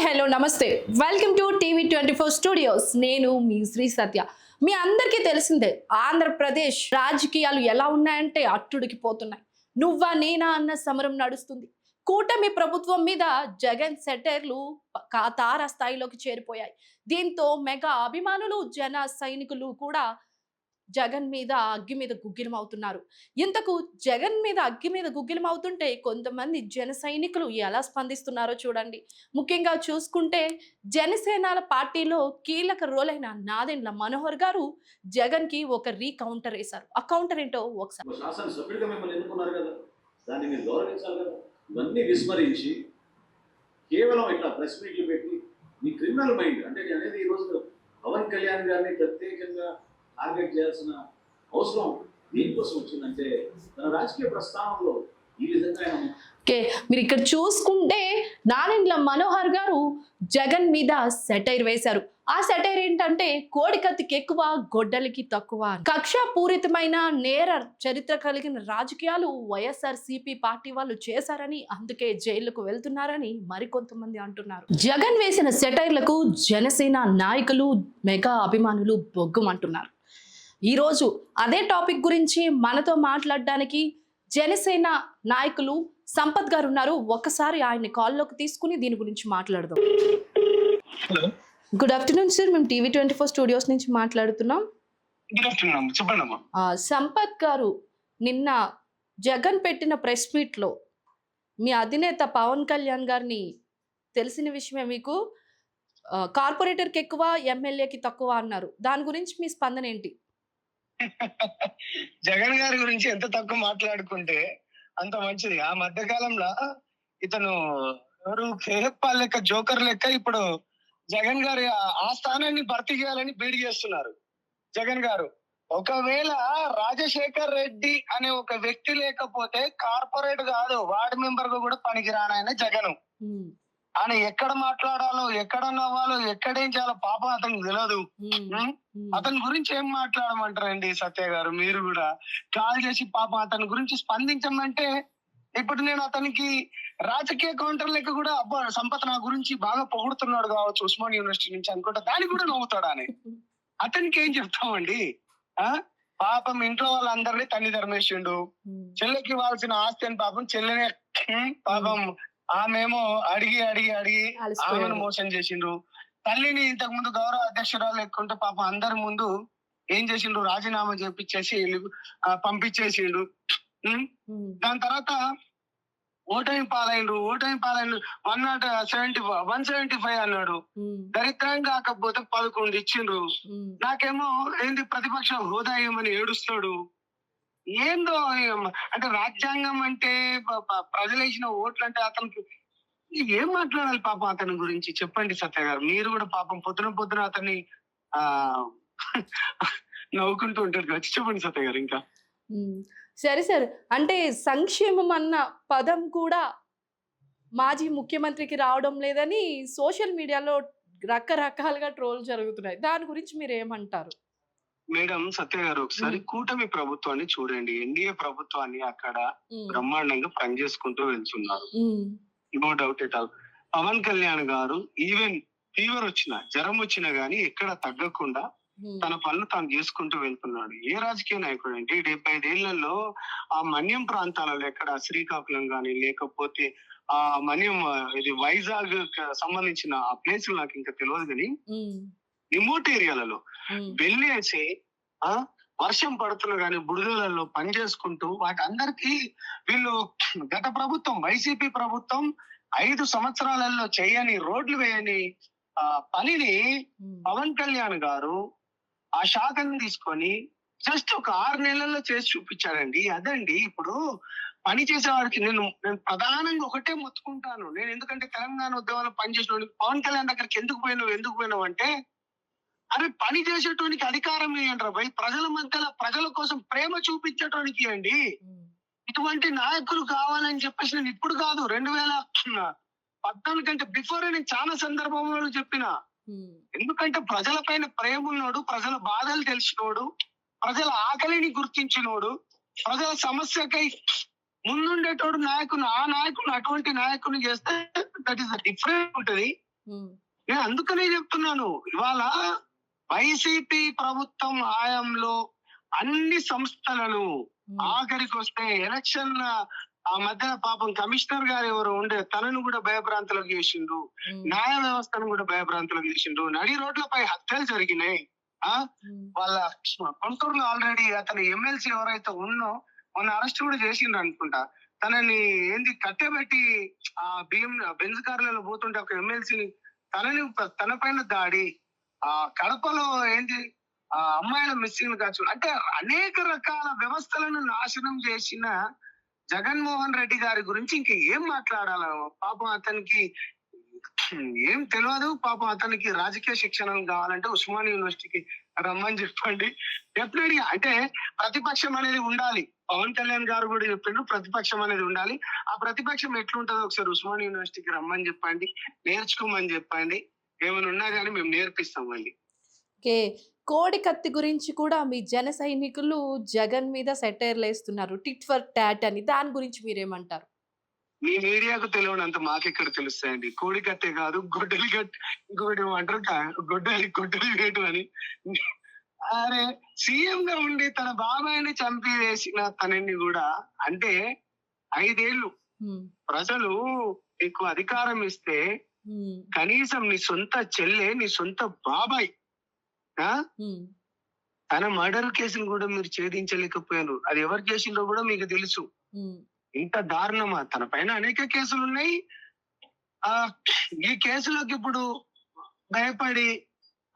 Hello నమస్తే. Welcome to TV 24 studios. నేను మీ శ్రీ సత్య. మీ అందరికీ తెలిసిందే ఆంధ్రప్రదేశ్ రాజకీయాలు ఎలా ఉన్నాయంటే అట్టుడికి పోతున్నాయి. నువ్వా నేనా అన్న సమరం నడుస్తుంది. కూటమి ప్రభుత్వం మీద జగన్ సెటైర్లు తారా స్థాయిలోకి చేరిపోయాయి. దీంతో మెగా అభిమానులు జన సైనికులు కూడా జగన్ మీద అగ్గి మీద గుగ్గిలం అవుతున్నారు. ఇంతకు జగన్ మీద అగ్గి మీద గుగ్గిలం అవుతుంటే కొంతమంది జన సైనికులు ఎలా స్పందిస్తున్నారో చూడండి. ముఖ్యంగా చూసుకుంటే జనసేనాల పార్టీలో కీలక రోల్ అయిన నాదెండ్ల మనోహర్ గారు జగన్ కి ఒక కౌంటర్ వేశారు. ఆ కౌంటర్ ఏంటో ఒకసారి. శాసనసభ్యుడిగా మిమ్మల్ని ఎన్నుకున్నారు కదా, దాన్ని మీరు గౌరవించాలి కదా. ఇవన్నీ విస్మరించి కేవలం ఇట్లా ప్రెస్ మీట్లు పెట్టి మీ క్రిమినల్ మైండ్ అంటే నేను అనేది ఈరోజు పవన్ కళ్యాణ్ గారిని ప్రత్యేకంగా టార్గెట్ చేయాల్సిన అవసరం దీనికోసం వచ్చిందంటే తన రాజకీయ ప్రస్థానంలో ఈ విధంగా ఆయన ఓకే, మీరు ఇక్కడ చూసుకుంటే నాదెండ్ల మనోహర్ గారు జగన్ మీద సెటైర్ వేశారు. ఆ సెటైర్ ఏంటంటే కోడికత్తికి ఎక్కువ గొడ్డలికి తక్కువ. కక్షాపూరితమైన నేర చరిత్ర కలిగిన రాజకీయాలు వైఎస్ఆర్సీపీ పార్టీ వాళ్ళు చేశారని, అందుకే జైలుకు వెళ్తున్నారని మరికొంతమంది అంటున్నారు. జగన్ వేసిన సెటైర్లకు జనసేన నాయకులు మెగా అభిమానులు బొగ్గుమంటున్నారు. ఈరోజు అదే టాపిక్ గురించి మనతో మాట్లాడడానికి జనసేన నాయకులు సంపత్ గారు ఉన్నారు. ఒకసారి ఆయన్ని కాల్లోకి తీసుకుని దీని గురించి మాట్లాడదాం. Hello, good afternoon sir. మేము టీవీ 24 స్టూడియోస్ నుంచి మాట్లాడుతున్నాం. Good afternoon. చెప్పండి అమ్మా. సంపత్ గారు, నిన్న జగన్ పెట్టిన ప్రెస్ మీట్ లో మీ అధినేత పవన్ కళ్యాణ్ గారిని తెలిసిన విషయమే మీకు కార్పొరేటర్కి ఎక్కువ ఎమ్మెల్యేకి తక్కువ అన్నారు. దాని గురించి మీ స్పందన ఏంటి? జగన్ గారి గురించి ఎంత తక్కువ మాట్లాడుకుంటే అంత మంచిది. ఆ మధ్య కాలంలో ఇతను ఎవరు కేహెప్పాల్ లెక్క జోకర్ లెక్క ఇప్పుడు జగన్ గారి ఆ స్థానాన్ని భర్తీ చేయాలని బీడ్ చేస్తున్నారు. జగన్ గారు ఒకవేళ రాజశేఖర్ రెడ్డి అనే ఒక వ్యక్తి లేకపోతే కార్పొరేట్ కాదు, వార్డు మెంబర్ గా కూడా పనికిరానాయన జగన్. ఆయన ఎక్కడ మాట్లాడాలో, ఎక్కడ నవ్వాలో, ఎక్కడేం చేయాలో పాపం అతనికి తెలియదు. అతని గురించి ఏం మాట్లాడమంటారండి సత్య గారు? మీరు కూడా కాల్ చేసి పాపం అతని గురించి స్పందించమంటే ఇప్పుడు నేను అతనికి రాజకీయ కౌంటర్ లెక్క కూడా అబ్బా సంపత్ నా గురించి బాగా పొగుడుతున్నాడు కావచ్చు ఉస్మాన్ యూనివర్సిటీ నుంచి అనుకుంటా, దానికి కూడా నవ్వుతాడు అని. అతనికి ఏం చెప్తామండి? పాపం ఇంట్లో వాళ్ళందరినీ తన్ని ధర్మేసిండు. చెల్లెకి ఇవ్వాల్సిన ఆస్తి అని పాపం చెల్లెనే పాపం ఆమెమో అడిగి అడిగి అడిగి ఆమెను మోసం చేసిండ్రు. తల్లిని ఇంతకు ముందు గౌరవ అధ్యక్షురాలు ఎక్కుంటే పాపం అందరి ముందు ఏం చేసిండ్రు, రాజీనామా చేపించేసి పంపించేసిండు. దాని తర్వాత ఓటమి పాలైండు 175 అన్నాడు. దరిద్రం కాకపోతే 11 ఇచ్చిండ్రు. నాకేమో ఏంది ప్రతిపక్ష హోదా ఏమని ఏడుస్తాడు. ఏందో అంటే రాజ్యాంగం అంటే ప్రజలు వేసిన ఓట్లు అంటే అతనికి ఏం మాట్లాడాలి పాపం అతని గురించి? చెప్పండి సత్య గారు. మీరు కూడా పాపం పొద్దున అతన్ని నవ్వుకుంటూ ఉంటారు కదా, చెప్పండి సత్య గారు. ఇంకా సరే సార్, అంటే సంక్షేమం అన్న పదం కూడా మాజీ ముఖ్యమంత్రికి రావడం లేదని సోషల్ మీడియాలో రకరకాలుగా ట్రోల్ జరుగుతున్నాయి. దాని గురించి మీరు ఏమంటారు? మేడం సత్య గారు, ఒకసారి కూటమి ప్రభుత్వాన్ని చూడండి. ఎన్డీఏ ప్రభుత్వాన్ని అక్కడ బ్రహ్మాండంగా పనిచేసుకుంటూ వెళ్తున్నారు. No doubt at all. Pawan Kalyan గారు ఈవెన్ ఫీవర్ వచ్చినా జ్వరం వచ్చినా గానీ ఎక్కడ తగ్గకుండా తన పనులు తాను చేసుకుంటూ వెళ్తున్నాడు. ఏ రాజకీయ నాయకుడు అంటే 75 ఏళ్లలో ఆ మన్యం ప్రాంతాలలో ఎక్కడ శ్రీకాకుళం గాని లేకపోతే ఆ మన్యం ఇది వైజాగ్ సంబంధించిన ఆ ప్లేస్ నాకు ఇంకా తెలియదు కానీ రిమోట్ ఏరియాలలో వెళ్ళేసి వర్షం పడుతున్నా గానీ బురదలలో పని చేసుకుంటూ వాటి అందరికీ వీళ్ళు గత ప్రభుత్వం వైసీపీ ప్రభుత్వం 5 సంవత్సరాలలో చేయని రోడ్లు వేయని పనిని పవన్ కళ్యాణ్ గారు ఆ శాఖను తీసుకొని జస్ట్ ఒక 6 నెలల్లో చేసి చూపించాడండి. అదండి ఇప్పుడు పని చేసేవాడికి నేను ప్రధానంగా ఒకటే మొత్తుకుంటాను. నేను ఎందుకంటే తెలంగాణ ఉద్యమంలో పనిచేసిన పవన్ కళ్యాణ్ దగ్గరికి ఎందుకు పోయినావు అంటే, అరే పని చేసేటోనికి అధికారం ఇవ్వండి భయ్, ప్రజల మధ్యలో ప్రజల కోసం ప్రేమ చూపించేటోనికి ఇవ్వండి. ఇటువంటి నాయకులు కావాలని చెప్పేసి నేను ఇప్పుడు కాదు 2014 కంటే బిఫోర్ నేను చాలా సందర్భంలో చెప్పిన. ఎందుకంటే ప్రజల పైన ప్రేమ ఉన్నోడు, ప్రజల బాధలు తెలిసినోడు, ప్రజల ఆకలిని గుర్తించినోడు, ప్రజల సమస్యకై ముందుండేటోడు నాయకుడు. ఆ నాయకుడు అటువంటి నాయకుని చేస్తే దట్ ఈస్ డిఫరెంట్ ఉంటది. ఉమ్, నేను అందుకనే చెప్తున్నాను, ఇవాళ వైసీపీ ప్రభుత్వం హయాంలో అన్ని సంస్థలను, ఉమ్, ఆఖరికి వస్తే ఎలక్షన్ ఆ మధ్య పాపం కమిషనర్ గారు ఎవరు ఉండే తనను కూడా భయభ్రాంతులకు చేసిండ్రు, ఉమ్, న్యాయ వ్యవస్థను కూడా భయభ్రాంతులకు చేసిండ్రు, నడి రోడ్లపై హత్యలు జరిగినాయి. ఆ ఉమ్, వాళ్ళ గుంటూరులో ఆల్రెడీ అతని ఎమ్మెల్సీ ఎవరైతే ఉన్నో మొన్న అరెస్ట్ కూడా చేసిండ్రు అనుకుంటా. తనని ఏంది కట్టెబెట్టి ఆ బెంజ్ కార్లలో పోతుంటే ఒక ఎమ్మెల్సీని తన పైన దాడి, ఆ కడపలో ఏంది ఆ అమ్మాయిల మిస్సింగ్ కావచ్చు, అంటే అనేక రకాల వ్యవస్థలను నాశనం చేసిన జగన్మోహన్ రెడ్డి గారి గురించి ఇంక ఏం మాట్లాడాలి? పాపం అతనికి ఏం తెలియదు. పాపం అతనికి రాజకీయ శిక్షణ కావాలంటే ఉస్మానియా యూనివర్సిటీకి రమ్మని చెప్పండి. డెఫినెట్ గా అంటే ప్రతిపక్షం అనేది ఉండాలి. పవన్ కళ్యాణ్ గారు కూడా చెప్పిండ్రు ప్రతిపక్షం అనేది ఉండాలి. ఆ ప్రతిపక్షం ఎట్లుంటుందో ఒకసారి ఉస్మానియా యూనివర్సిటీకి రమ్మని చెప్పండి, నేర్చుకోమని చెప్పండి. ఏమైనా ఉన్నా కానీ మేము నేర్పిస్తామండి. ఓకే. కోడి కత్తి గురించి కూడా మీ జన సైనికులు జగన్ మీద సెటైర్లు వేస్తున్నారు, టిట్ ఫర్ టాట్ అని. దాని గురించి మీరేమంటారు? మీ మీడియాకు తెలియనంత మాకెక్కడ తెలుస్తాయండి. కోడి కత్తే కాదు, గొడ్డలి కట్టి ఇంకొకటి ఏమంటారు గొడ్డలి వేటు అని. అరే సీఎం గా ఉండి తన బాబాయిని చంపి వేసిన తనని కూడా, అంటే 5 ఏళ్ళు ఉమ్, ప్రజలు నీకు అధికారం ఇస్తే ఉమ్, కనీసం నీ సొంత చెల్లె, నీ సొంత బాబాయ్ ఆ ఉమ్, తన మర్డర్ కేసును కూడా మీరు ఛేదించలేకపోయారు. అది ఎవరు చేసిందో కూడా మీకు తెలుసు. ఉమ్, ఇంత దారుణమా? తన పైన అనేక కేసులు ఉన్నాయి. ఆ ఈ కేసులకు ఇప్పుడు భయపడి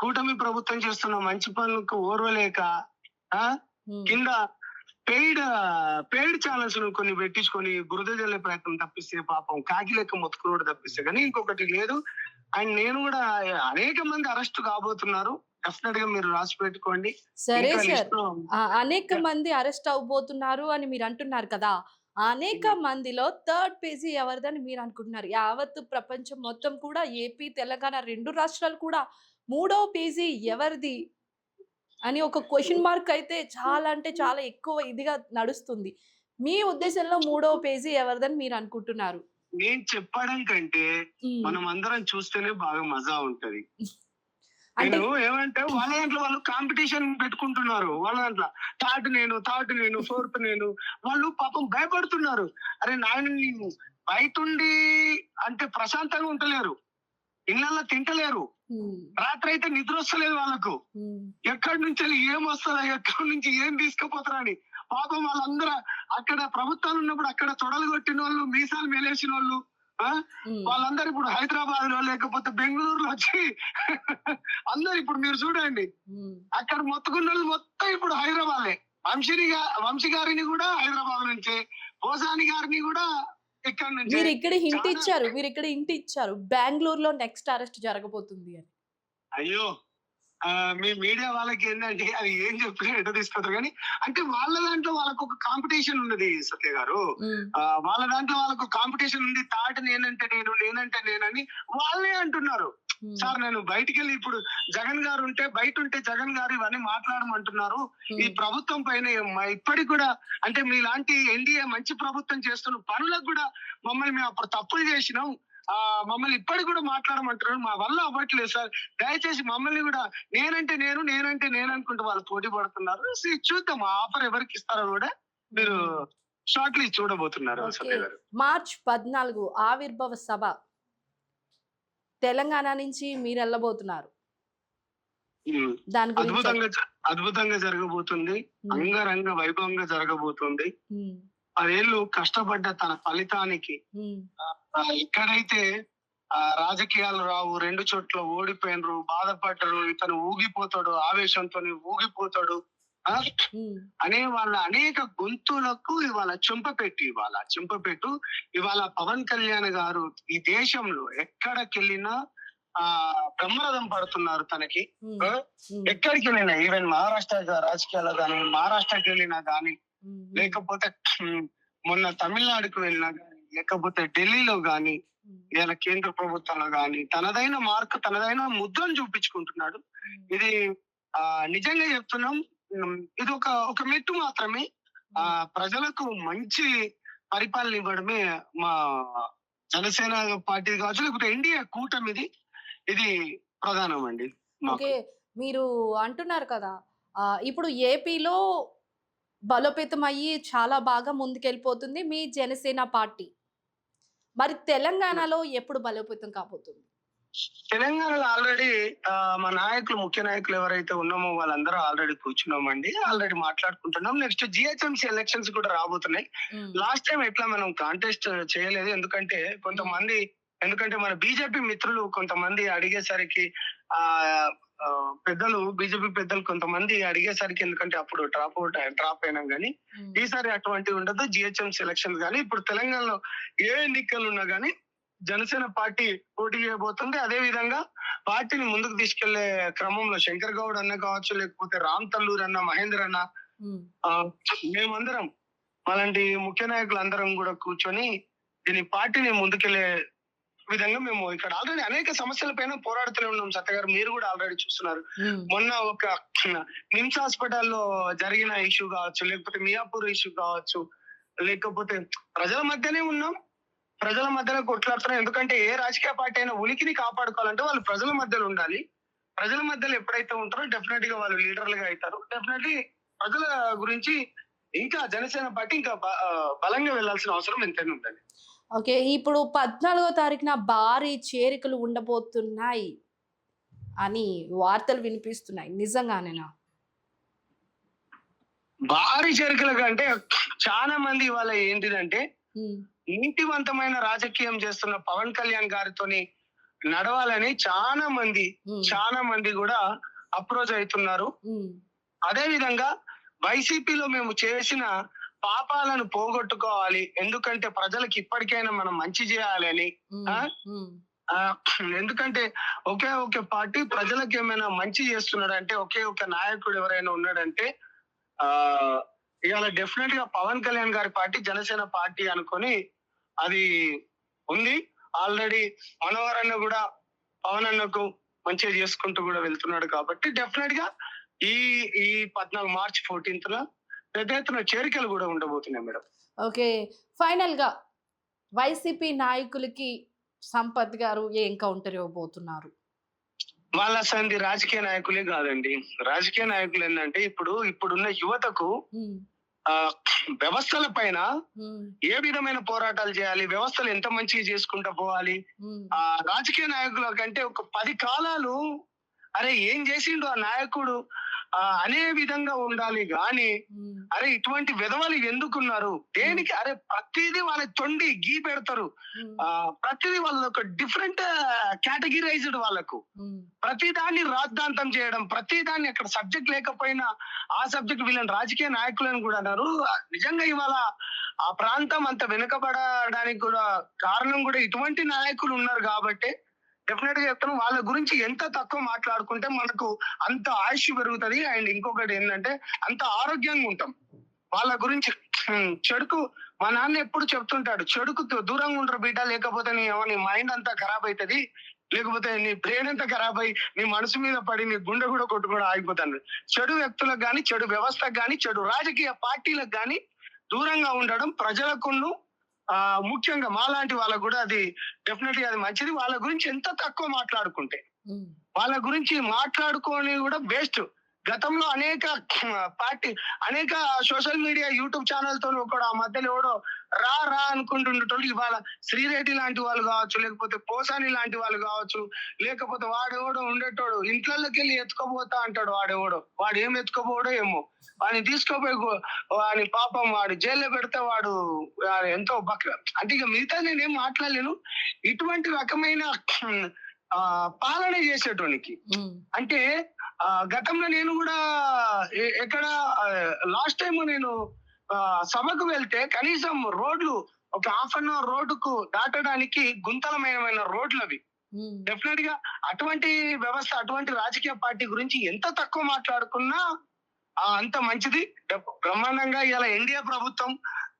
కూటమి ప్రభుత్వం చేస్తున్న మంచి పనులకు ఓర్వలేక ఆ ఉమ్, కింద పెయిడ్ ఛానల్స్ ను కొన్ని పెట్టించుకొని బురద జల్లే ప్రయత్నం తప్పిస్తే, పాపం కాకి లెక్క మొత్తుకున్నాడు తప్పిస్తే కానీ ఇంకొకటి లేదు. అండ్ నేను కూడా అనేక మంది అరెస్ట్ కాబోతున్నారు. డెఫినెట్ గా మీరు రాసి పెట్టుకోండి. సరే ఇంకా సార్, లిస్ట్ లో అనేక మంది అరెస్ట్ అవబోతున్నారు అని మీరు అంటున్నారు కదా, ఆ అనేక మందిలో థర్డ్ పేజీ ఎవరిదని మీరు అనుకుంటున్నారు? యావత్ ప్రపంచం మొత్తం కూడా ఏపీ తెలంగాణ 2 రాష్ట్రాలు కూడా మూడో పేజీ ఎవరిది అని ఒక క్వశ్చన్ మార్క్ అయితే చాలా అంటే చాలా ఎక్కువ ఇదిగా నడుస్తుంది. మీ ఉద్దేశంలో మూడో పేజీ ఎవరిదని మీరు అనుకుంటున్నారు? నేను చెప్పడం కంటే ఉమ్, మనం అందరం చూస్తేనే బాగా మజా ఉంటది. అంటే నేను ఏమంటే వాళ్ళ దాంట్లో వాళ్ళు కాంపిటీషన్ పెట్టుకుంటున్నారు. వాళ్ళ దాంట్లో థర్డ్ నేను ఫోర్త్ నేను. వాళ్ళు పాపం భయపడుతున్నారు. అరే నాయన బయటుండి అంటే ప్రశాంతంగా ఉంటలేరు, ఇళ్ళల్లో తింటలేరు, ఉమ్, రాత్రి అయితే నిద్ర వస్తలేదు వాళ్ళకు. ఉమ్, ఎక్కడి నుంచి ఏం వస్తుందా, ఎక్కడి నుంచి ఏం తీసుకుపోతారా అని పాపం వాళ్ళందరూ అక్కడ ప్రభుత్వాలు ఉన్నప్పుడు అక్కడ తొడలు కొట్టిన వాళ్ళు, మీసాలు మేలేసిన వాళ్ళు ఉమ్, వాళ్ళందరూ ఇప్పుడు హైదరాబాద్ లో లేకపోతే బెంగళూరులో వచ్చి అందరు ఇప్పుడు మీరు చూడండి ఉమ్. అక్కడ మొత్తుకున్న వాళ్ళు మొత్తం ఇప్పుడు హైదరాబాదే. వంశీ గారిని కూడా హైదరాబాద్ నుంచే, పోసాని గారిని కూడా ఇక్కడ నుంచి. మీరు ఇక్కడ హింట్ ఇచ్చారు బెంగళూరులో నెక్స్ట్ అరెస్ట్ జరగబోతుంది అని. అయ్యో మీ మీడియా వాళ్ళకి ఏంటంటే అది ఏం చెప్పినా ఎట తీసుకుంటారు కానీ, అంటే వాళ్ళ దాంట్లో వాళ్ళకు ఒక కాంపిటీషన్ ఉన్నది సత్య గారు. ఉమ్, వాళ్ళ దాంట్లో వాళ్ళకు కాంపిటీషన్ ఉంది. తాట నేనంటే నేనని వాళ్ళే అంటున్నారు. ఉమ్, సార్ నేను బయటికి వెళ్ళి ఇప్పుడు జగన్ గారు ఉంటే బయట ఉంటే జగన్ గారు ఇవన్నీ మాట్లాడమంటున్నారు. ఈ ప్రభుత్వం పైన ఇప్పటికి కూడా అంటే మీలాంటి ఎన్డీఏ మంచి ప్రభుత్వం చేస్తున్న పనులకు కూడా మమ్మల్ని మేము అప్పుడు తప్పులు చేసినాం, మమ్మల్ని ఇప్పటికి కూడా మాట్లాడమంటున్నారు, మా వల్ల అవ్వట్లేదు సార్, దయచేసి మమ్మల్ని కూడా నేనంటే నేను అనుకుంటూ వాళ్ళు పోటీ పడుతున్నారు. చూద్దాం ఆ ఆఫర్ ఎవరికి ఇస్తారో కూడా మీరు షార్ట్లీ చూడబోతున్నారు. ఓకే. సత్య గారు మార్చ్ 14 ఆవిర్భావ సభ తెలంగాణ నుంచి మీరు వెళ్ళబోతున్నారు. దాని గురించి అద్భుతంగా జరగబోతుంది. అంగరంగ వైభవంగా జరగబోతుంది. 10 ఏళ్ళు కష్టపడ్డ తన ఫలితానికి ఎక్కడైతే రాజకీయాలు రావు, 2 చోట్ల ఓడిపోయినరు, బాధపడ్డరు, ఇతను ఊగిపోతాడు, ఆవేశంతో ఊగిపోతాడు అనే వాళ్ళ అనేక గొంతులకు ఇవాళ చెంపపెట్టు ఇవాళ పవన్ కళ్యాణ్ గారు ఈ దేశంలో ఎక్కడికెళ్ళినా బ్రహ్మరథం పడుతున్నారు తనకి. ఎక్కడికి వెళ్ళినా ఈవెన్ మహారాష్ట్ర రాజకీయాల్లో కానీ, మహారాష్ట్రకి వెళ్ళినా గానీ, లేకపోతే మొన్న తమిళనాడుకు వెళ్ళినా గానీ, లేకపోతే ఢిల్లీలో గానీ, ఇలా కేంద్ర ప్రభుత్వంలో గానీ తనదైన మార్క్, తనదైన ముద్రను చూపించుకుంటున్నాడు. ఇది నిజంగా చెప్తున్నాం, ఇది ఒక మెట్టు మాత్రమే. ప్రజలకు మంచి పరిపాలన ఇవ్వడమే మా జనసేన పార్టీ కావచ్చు, లేకపోతే ఎన్డీఏ కూటమిది. ఇది ప్రధానం అండి మాకు. ఓకే. మీరు అంటున్నారు కదా! ఇప్పుడు ఏపీలో బలోపేతమయ్యి చాలా బాగా ముందుకెళ్ళిపోతుంది మీ జనసేన పార్టీ. మరి తెలంగాణలో ఎప్పుడు బలోపేతం కాబోతుంది? తెలంగాణలో ఆల్రెడీ మా నాయకులు, ముఖ్య నాయకులు ఎవరైతే ఉన్నామో వాళ్ళందరూ ఆల్రెడీ కూర్చున్నామండి. ఆల్రెడీ మాట్లాడుకుంటున్నాం. నెక్స్ట్ జీహెచ్ఎంసీ ఎలక్షన్స్ కూడా రాబోతున్నాయి. హ్మ్. లాస్ట్ టైం ఎట్లా మనం కాంటెస్ట్ చేయలేదు. ఎందుకంటే మన బీజేపీ మిత్రులు కొంతమంది అడిగేసరికి ఆహ్, పెద్దలు బీజేపీ పెద్దలు కొంతమంది అడిగేసరికి, ఎందుకంటే అప్పుడు డ్రాప్ అయినాం గానీ, హ్మ్. ఈసారి అటువంటివి ఉండదు. జీహెచ్ఎంసీ ఎలక్షన్స్ గానీ, ఇప్పుడు తెలంగాణలో ఏ ఎన్నికలు ఉన్నా గానీ జనసేన పార్టీ పోటీ చేయబోతుంది. అదే విధంగా పార్టీని ముందుకు తీసుకెళ్లే క్రమంలో శంకర్ గౌడ్ అన్న కావచ్చు, లేకపోతే రామ్ తల్లూర్ అన్న, మహేందర్ అన్న, హ్మ్. మేమందరం అలాంటి ముఖ్య నాయకులు అందరం కూడా కూర్చొని దీని పార్టీని ముందుకెళ్లే విధంగా మేము ఇక్కడ ఆల్రెడీ అనేక సమస్యల పైన పోరాడుతూనే ఉన్నాం. సత్య గారు, మీరు కూడా ఆల్రెడీ చూస్తున్నారు. హ్మ్. మొన్న ఒక నిమ్స్ హాస్పిటల్లో జరిగిన ఇష్యూ కావచ్చు, లేకపోతే మియాపూర్ ఇష్యూ కావచ్చు, లేకపోతే ప్రజల మధ్యనే ఉన్నాం, ప్రజల మధ్యలో కొట్లాడుతున్నాం. ఎందుకంటే ఏ రాజకీయ పార్టీ అయినా ఉనికిని కాపాడుకోవాలంటే వాళ్ళు ప్రజల మధ్యలో ఉండాలి. ప్రజల మధ్యలో ఎప్పుడైతే ఉంటారో డెఫినెట్ గా వాళ్ళు లీడర్లుగా అవుతారు. డెఫినెట్లీ ప్రజల గురించి ఇంకా జనసేన పార్టీ ఇంకా బలంగా వెళ్లాల్సిన అవసరం ఎంతైనా ఉందండి. ఓకే. ఇప్పుడు 14వ తారీఖున భారీ చేరికలు ఉండబోతున్నాయి అని వార్తలు వినిపిస్తున్నాయి. నిజంగానేనా? భారీ చేరికల కంటే చాలా మంది ఇవాళ ఏంటిదంటే, హ్మ్. నీతివంతమైన రాజకీయం చేస్తున్న పవన్ కళ్యాణ్ గారితోని నడవాలని హ్మ్. చాలా మంది కూడా అప్రోచ్ అవుతున్నారు. హ్మ్. అదే విధంగా వైసీపీలో మేము చేసిన పాపాలను పోగొట్టుకోవాలి, ఎందుకంటే ప్రజలకు ఇప్పటికైనా మనం మంచి చేయాలని. హ్మ్. ఆ హ్మ్. ఆ, ఎందుకంటే ఒకే ఒక పార్టీ ప్రజలకు ఏమైనా మంచి చేస్తున్నాడంటే, ఒకే ఒక నాయకుడు ఎవరైనా ఉన్నాడంటే ఆ ఇవాళ డెఫినెట్ గా పవన్ కళ్యాణ్ గారి పార్టీ జనసేన పార్టీ అనుకొని అది ఉంది. ఆల్రెడీ మనోహర్ అన్న కూడా పవన్ అన్నకు మంచిగా చేసుకుంటూ కూడా వెళ్తున్నాడు. కాబట్టి డెఫినెట్ గా ఈ ఈ 14 మార్చి 14న పెద్ద ఎత్తున చేరికలు కూడా ఉండబోతున్నాయి మేడం. ఓకే. ఫైనల్‌గా వైసీపీ నాయకులకి సంపత్ గారు ఏం కౌంటర్ ఇవ్వబోతున్నారు? వాళ్ళ సంధి రాజకీయ నాయకులే కాదండి. రాజకీయ నాయకులు ఏంటంటే ఇప్పుడున్న యువతకు హ్మ్. ఆ వ్యవస్థల పైన హ్మ్. ఏ విధమైన పోరాటాలు చేయాలి, వ్యవస్థలు ఎంత మంచిగా చేసుకుంటూ పోవాలి, హ్మ్. రాజకీయ నాయకుల కంటే ఒక 10 కాలాలు అరే ఏం చేసిండు ఆ నాయకుడు అనే విధంగా ఉండాలి గాని, హ్మ్. అరే ఇటువంటి విధవలు ఎందుకున్నారు, దేనికి, అరే ప్రతిదీ వాళ్ళ తొండి గీ పెడతారు. హ్మ్. ప్రతిదీ వాళ్ళ ఒక డిఫరెంట్ కేటగిరైజ్డ్ వాళ్ళకు. హ్మ్. ప్రతి దాన్ని రాద్ధాంతం చేయడం, ప్రతి దాన్ని అక్కడ సబ్జెక్ట్ లేకపోయినా ఆ సబ్జెక్ట్ వీళ్ళని రాజకీయ నాయకులను కూడా అన్నారు. నిజంగా ఇవాళ ఆ ప్రాంతం అంత వెనుకబడడానికి కూడా కారణం కూడా ఇటువంటి నాయకులు ఉన్నారు కాబట్టి డెఫినెట్ గా చెప్తాను, వాళ్ళ గురించి ఎంత తక్కువ మాట్లాడుకుంటే మనకు అంత ఆయుష్ పెరుగుతుంది. అండ్ ఇంకొకటి ఏంటంటే అంత ఆరోగ్యంగా ఉంటాం. వాళ్ళ గురించి చెడుకు మా నాన్న ఎప్పుడు చెప్తుంటాడు, చెడుకు దూరంగా ఉండరు బిడ్డ, లేకపోతే నీ మైండ్ అంతా ఖరాబ్ అవుతుంది, లేకపోతే నీ బ్రెయిన్ అంతా ఖరాబ్ అయ్యి నీ మనసు మీద పడి నీ గుండె కూడా కొట్టుకోవడం ఆగిపోతాను. చెడు వ్యక్తులకు గాని, చెడు వ్యవస్థకు గాని, చెడు రాజకీయ పార్టీలకు గాని దూరంగా ఉండడం ప్రజలకును ముఖ్యంగా మాలాంటి వాళ్ళకు కూడా అది డెఫినెట్లీ అది మంచిది. వాళ్ళ గురించి ఎంత తక్కువ మాట్లాడుకుంటే, హ్మ్. వాళ్ళ గురించి మాట్లాడుకొని కూడా వేస్ట్. గతంలో అనేక సోషల్ మీడియా యూట్యూబ్ ఛానల్ తో ఒకడు ఆ మధ్యలో ఎవడో రా అనుకుంటుండేటోళ్ళు ఇవాళ శ్రీరెడ్డి లాంటి వాళ్ళు కావచ్చు, లేకపోతే పోసాని లాంటి వాళ్ళు కావచ్చు, లేకపోతే వాడెవడో ఉండేటోడు ఇంట్లోకి వెళ్ళి ఎత్తుకోబోతా అంటాడు. వాడు ఏం ఎత్తుకోబోడో ఏమో, వాడిని తీసుకోపోయి వాడి పాపం వాడు జైల్లో పెడితే వాడు ఎంతో అంటే ఇక మిగతా నేనేం మాట్లాడలేను. ఇటువంటి రకమైన పాలన చేసేటోనికి హ్మ్. అంటే గతంలో నేను కూడా ఎక్కడ లాస్ట్ టైం నేను సభకు వెళ్తే కనీసం రోడ్లు ఒక హాఫ్ అన్ అవర్ రోడ్డుకు దాటడానికి గుంతలమయమైన రోడ్లు అవి. హ్మ్. డెఫినెట్ గా అటువంటి వ్యవస్థ, అటువంటి రాజకీయ పార్టీ గురించి ఎంత తక్కువ మాట్లాడుకున్నా అంత మంచిది. బ్రహ్మాండంగా ఇలా ఎన్డీఏ ప్రభుత్వం,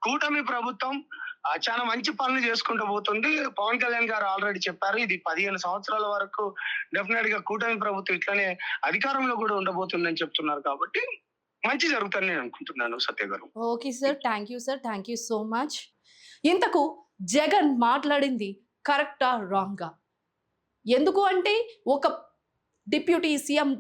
కూటమి ప్రభుత్వం చాలా మంచి పనులు చేసుకుంటూ పోతుంది. పవన్ కళ్యాణ్ గారు ఆల్రెడీ చెప్పారు, ఇది 15 సంవత్సరాల వరకు డెఫినెట్ గా కూటమి ప్రభుత్వం ఇట్లనే అధికారంలో కూడా ఉండబోతుందని చెప్తున్నారు. కాబట్టి మంచి జరుగుతుందని నేను అనుకుంటున్నాను సత్య గారు. Okay sir. Thank you sir. Thank you so much. ఇంతకు జగన్ మాట్లాడింది కరెక్టా? రాంగా? ఎందుకు అంటే ఒక డిప్యూటీ సీఎం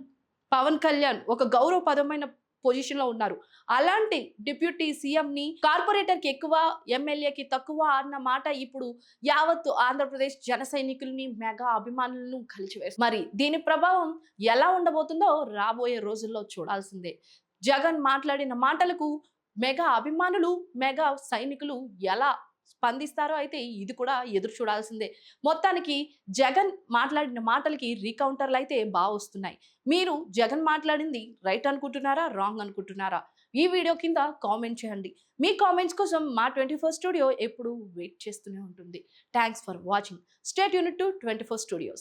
పవన్ కళ్యాణ్ ఒక గౌరవప్రదమైన పొజిషన్లో ఉన్నారు. అలాంటి డిప్యూటీ సీఎంని కార్పొరేటర్కి ఎక్కువ, ఎమ్మెల్యేకి తక్కువ అన్న మాట ఇప్పుడు యావత్తు ఆంధ్రప్రదేశ్ జన సైనికుల్ని, మెగా అభిమానులను కలిచివేస్తుంది. మరి దీని ప్రభావం ఎలా ఉండబోతుందో రాబోయే రోజుల్లో చూడాల్సిందే. జగన్ మాట్లాడిన మాటలకు మెగా అభిమానులు, మెగా సైనికులు ఎలా స్పందిస్తారో అయితే ఇది కూడా ఎదురు చూడాల్సిందే. మొత్తానికి జగన్ మాట్లాడిన మాటలకి రీకౌంటర్లు అయితే బాగా వస్తున్నాయి. మీరు జగన్ మాట్లాడింది రైట్ అనుకుంటున్నారా, రాంగ్ అనుకుంటున్నారా? ఈ వీడియో కింద కామెంట్ చేయండి. మీ కామెంట్స్ కోసం మా 24 స్టూడియో ఎప్పుడు వెయిట్ చేస్తూనే ఉంటుంది. Thanks for watching. Stay tuned to 24 studios.